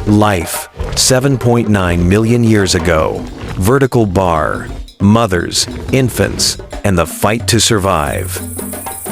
Life, 7.9 million years ago. Vertical bar, mothers, infants, and the fight to survive.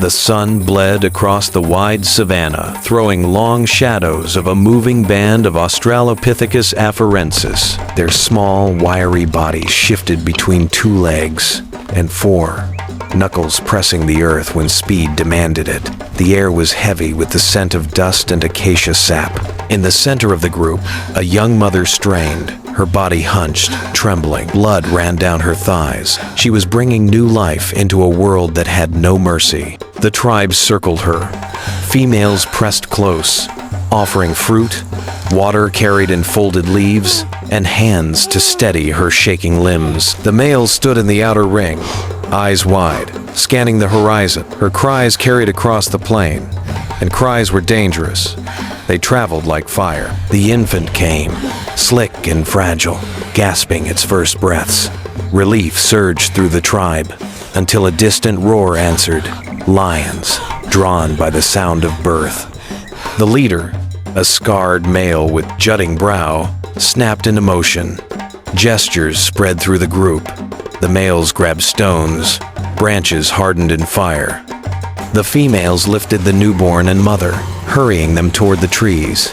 The sun bled across the wide savanna, throwing long shadows of a moving band of Australopithecus afarensis. Their small, wiry bodies shifted between 2 legs and 4, knuckles pressing the earth when speed demanded it. The air was heavy with the scent of dust and acacia sap. In the center of the group, a young mother strained, her body hunched, trembling. Blood ran down her thighs. She was bringing new life into a world that had no mercy. The tribe circled her. Females pressed close, offering fruit, water carried in folded leaves, and hands to steady her shaking limbs. The males stood in the outer ring, eyes wide, scanning the horizon. Her cries carried across the plain, and cries were dangerous. They traveled like fire. The infant came, slick and fragile, gasping its first breaths. Relief surged through the tribe, until a distant roar answered. Lions, drawn by the sound of birth. The leader, a scarred male with jutting brow, snapped into motion. Gestures spread through the group. The males grabbed stones, branches hardened in fire. The females lifted the newborn and mother, hurrying them toward the trees.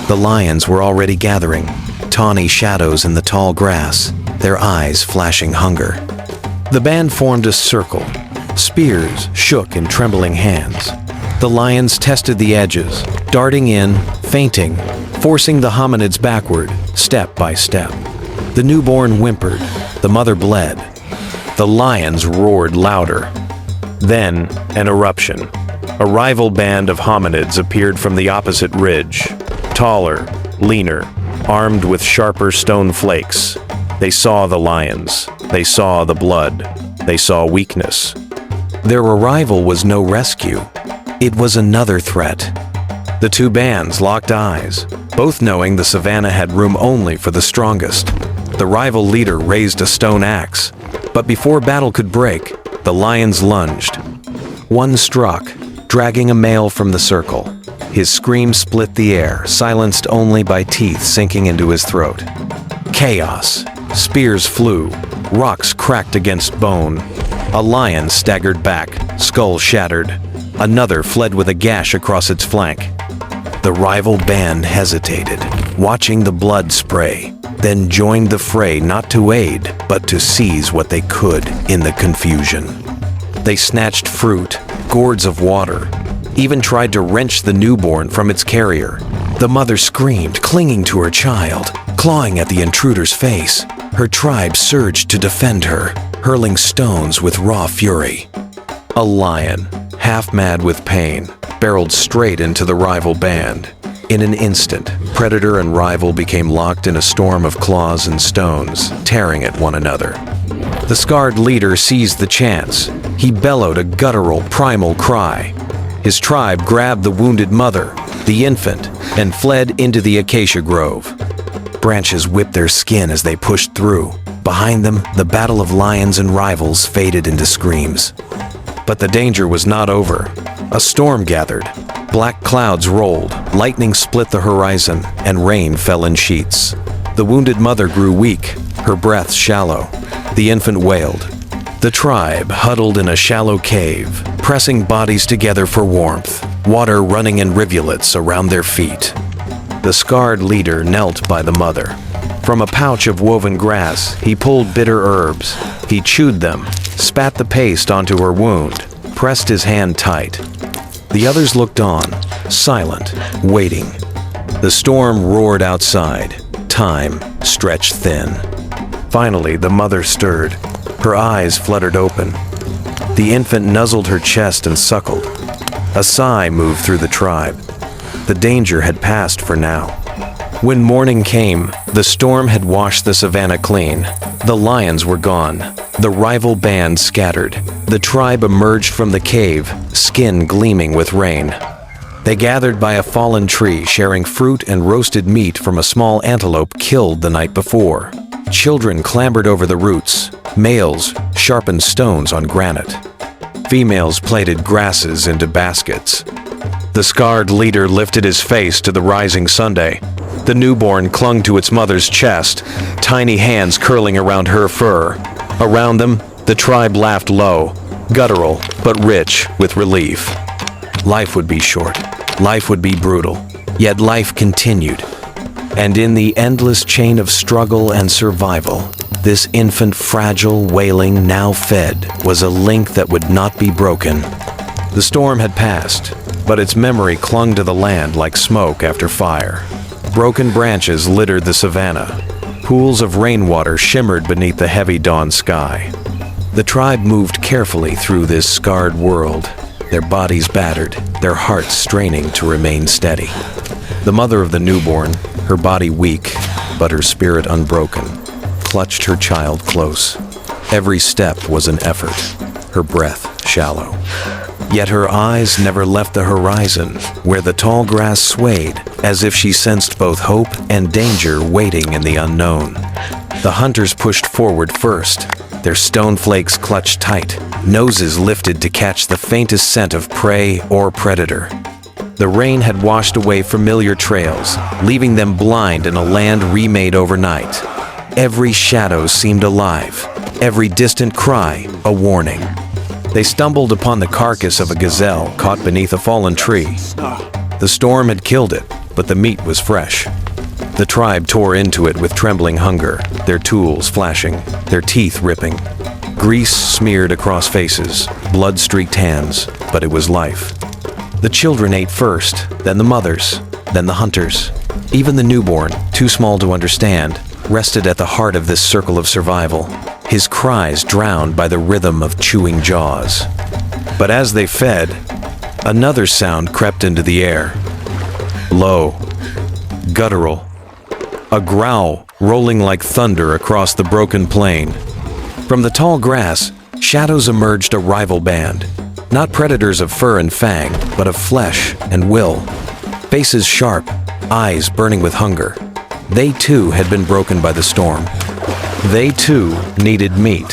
The lions were already gathering, tawny shadows in the tall grass, their eyes flashing hunger. The band formed a circle. Spears shook in trembling hands. The lions tested the edges, darting in, feinting, forcing the hominids backward, step by step. The newborn whimpered. The mother bled. The lions roared louder. Then, an eruption. A rival band of hominids appeared from the opposite ridge. Taller, leaner, armed with sharper stone flakes. They saw the lions. They saw the blood. They saw weakness. Their arrival was no rescue. It was another threat. The 2 bands locked eyes, both knowing the savanna had room only for the strongest. The rival leader raised a stone axe, but before battle could break, the lions lunged. One struck, dragging a male from the circle. His scream split the air, silenced only by teeth sinking into his throat. Chaos. Spears flew. Rocks cracked against bone. A lion staggered back, skull shattered. Another fled with a gash across its flank. The rival band hesitated, watching the blood spray, then joined the fray not to aid, but to seize what they could in the confusion. They snatched fruit, gourds of water, even tried to wrench the newborn from its carrier. The mother screamed, clinging to her child, clawing at the intruder's face. Her tribe surged to defend her, hurling stones with raw fury. A lion, half mad with pain, barreled straight into the rival band. In an instant, predator and rival became locked in a storm of claws and stones, tearing at one another. The scarred leader seized the chance. He bellowed a guttural, primal cry. His tribe grabbed the wounded mother, the infant, and fled into the acacia grove. Branches whipped their skin as they pushed through. Behind them, the battle of lions and rivals faded into screams. But the danger was not over. A storm gathered. Black clouds rolled, lightning split the horizon, and rain fell in sheets. The wounded mother grew weak, her breath shallow. The infant wailed. The tribe huddled in a shallow cave, pressing bodies together for warmth, water running in rivulets around their feet. The scarred leader knelt by the mother. From a pouch of woven grass, he pulled bitter herbs. He chewed them, spat the paste onto her wound, pressed his hand tight. The others looked on, silent, waiting. The storm roared outside. Time stretched thin. Finally, the mother stirred. Her eyes fluttered open. The infant nuzzled her chest and suckled. A sigh moved through the tribe. The danger had passed for now. When morning came, the storm had washed the savanna clean. The lions were gone. The rival band scattered. The tribe emerged from the cave, skin gleaming with rain. They gathered by a fallen tree, sharing fruit and roasted meat from a small antelope killed the night before. Children clambered over the roots. Males sharpened stones on granite. Females plaited grasses into baskets. The scarred leader lifted his face to the rising Sunday. The newborn clung to its mother's chest, tiny hands curling around her fur. Around them, the tribe laughed low, guttural but rich with relief. Life would be short, life would be brutal, yet life continued. And in the endless chain of struggle and survival, this infant, fragile, wailing, now fed, was a link that would not be broken. The storm had passed, but its memory clung to the land like smoke after fire. Broken branches littered the savanna. Pools of rainwater shimmered beneath the heavy dawn sky. The tribe moved carefully through this scarred world, their bodies battered, their hearts straining to remain steady. The mother of the newborn, her body weak, but her spirit unbroken, clutched her child close. Every step was an effort, her breath shallow. Yet her eyes never left the horizon, where the tall grass swayed, as if she sensed both hope and danger waiting in the unknown. The hunters pushed forward first, their stone flakes clutched tight, noses lifted to catch the faintest scent of prey or predator. The rain had washed away familiar trails, leaving them blind in a land remade overnight. Every shadow seemed alive, every distant cry a warning. They stumbled upon the carcass of a gazelle caught beneath a fallen tree. The storm had killed it, but the meat was fresh. The tribe tore into it with trembling hunger, their tools flashing, their teeth ripping. Grease smeared across faces, blood-streaked hands, but it was life. The children ate first, then the mothers, then the hunters. Even the newborn, too small to understand, rested at the heart of this circle of survival, his cries drowned by the rhythm of chewing jaws. But as they fed, another sound crept into the air. Low, guttural, a growl rolling like thunder across the broken plain. From the tall grass, shadows emerged a rival band, not predators of fur and fang, but of flesh and will. Faces sharp, eyes burning with hunger. They too had been broken by the storm. They too needed meat.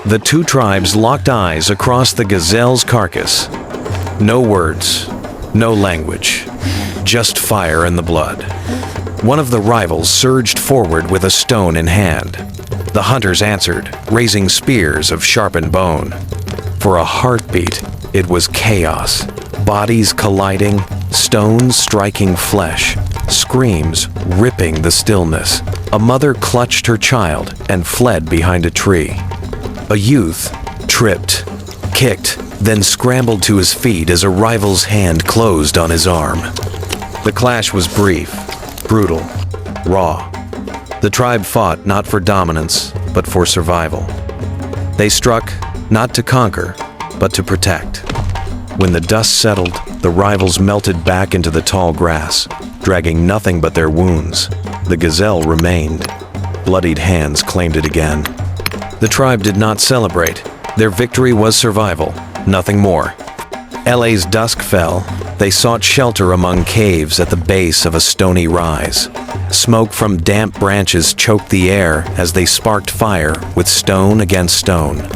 The two tribes locked eyes across the gazelle's carcass. No words, no language, just fire in the blood. One of the rivals surged forward with a stone in hand. The hunters answered, raising spears of sharpened bone. For a heartbeat, it was chaos. Bodies colliding, stones striking flesh, screams ripping the stillness. A mother clutched her child and fled behind a tree. A youth tripped, kicked, then scrambled to his feet as a rival's hand closed on his arm. The clash was brief, brutal, raw. The tribe fought not for dominance, but for survival. They struck not to conquer, but to protect. When the dust settled, the rivals melted back into the tall grass, dragging nothing but their wounds. The gazelle remained. Bloodied hands claimed it again. The tribe did not celebrate. Their victory was survival, nothing more. LA's dusk fell. They sought shelter among caves at the base of a stony rise. Smoke from damp branches choked the air as they sparked fire with stone against stone.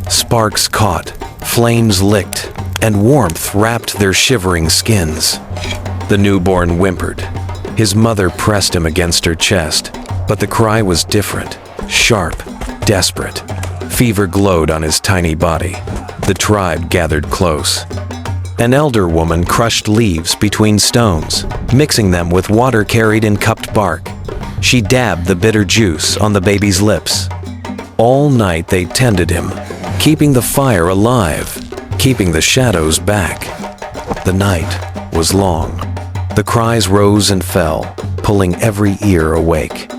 Sparks caught, flames licked, and warmth wrapped their shivering skins. The newborn whimpered. His mother pressed him against her chest, but the cry was different, sharp, desperate. Fever glowed on his tiny body. The tribe gathered close. An elder woman crushed leaves between stones, mixing them with water carried in cupped bark. She dabbed the bitter juice on the baby's lips. All night they tended him, keeping the fire alive, keeping the shadows back. The night was long. The cries rose and fell, pulling every ear awake.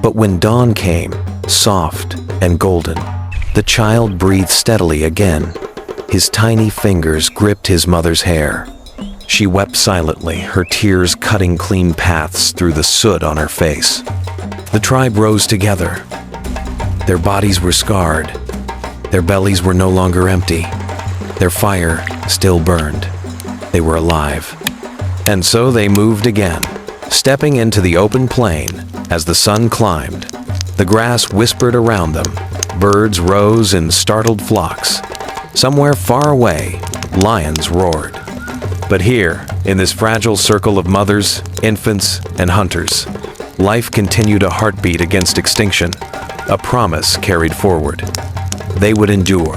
But when dawn came, soft and golden, the child breathed steadily again. His tiny fingers gripped his mother's hair. She wept silently, her tears cutting clean paths through the soot on her face. The tribe rose together. Their bodies were scarred. Their bellies were no longer empty. Their fire still burned. They were alive. And so they moved again, stepping into the open plain as the sun climbed. The grass whispered around them. Birds rose in startled flocks. Somewhere far away, lions roared. But here, in this fragile circle of mothers, infants, and hunters, life continued a heartbeat against extinction, a promise carried forward. They would endure,